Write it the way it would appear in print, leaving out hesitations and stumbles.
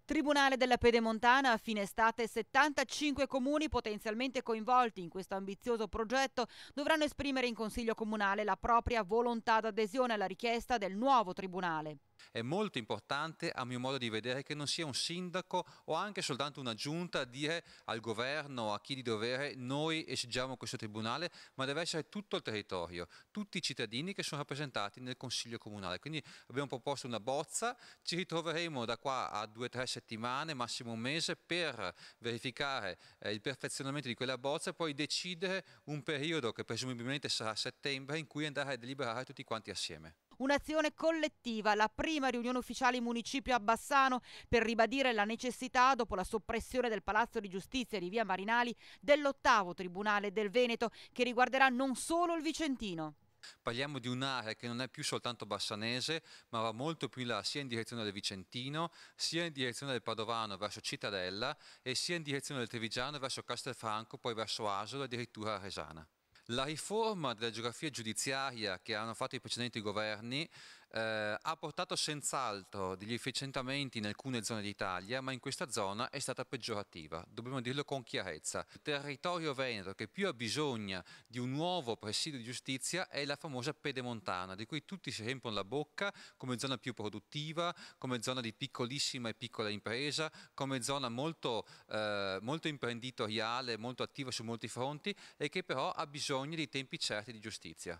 Tribunale della Pedemontana, a fine estate 75 comuni potenzialmente coinvolti in questo ambizioso progetto dovranno esprimere in Consiglio Comunale la propria volontà d'adesione alla richiesta del nuovo tribunale. È molto importante, a mio modo di vedere, che non sia un sindaco o anche soltanto una giunta a dire al governo, a chi di dovere, noi esigiamo questo tribunale, ma deve essere tutto il territorio, tutti i cittadini che sono rappresentati nel Consiglio Comunale. Quindi abbiamo proposto una bozza, ci ritroveremo da qua a 2 o 3 settimane, massimo un mese, per verificare il perfezionamento di quella bozza e poi decidere un periodo che presumibilmente sarà settembre in cui andare a deliberare tutti quanti assieme. Un'azione collettiva, la prima riunione ufficiale in municipio a Bassano per ribadire la necessità, dopo la soppressione del Palazzo di Giustizia di Via Marinali, dell'ottavo Tribunale del Veneto, che riguarderà non solo il Vicentino. Parliamo di un'area che non è più soltanto bassanese, ma va molto più in là, sia in direzione del Vicentino, sia in direzione del Padovano verso Cittadella e sia in direzione del Trevigiano verso Castelfranco, poi verso Asolo e addirittura Resana. La riforma della geografia giudiziaria che hanno fatto i precedenti governi ha portato senz'altro degli efficientamenti in alcune zone d'Italia, ma in questa zona è stata peggiorativa, dobbiamo dirlo con chiarezza. Il territorio veneto che più ha bisogno di un nuovo presidio di giustizia è la famosa Pedemontana, di cui tutti si riempiono la bocca come zona più produttiva, come zona di piccolissima e piccola impresa, come zona molto imprenditoriale, molto attiva su molti fronti e che però ha bisogno di tempi certi di giustizia.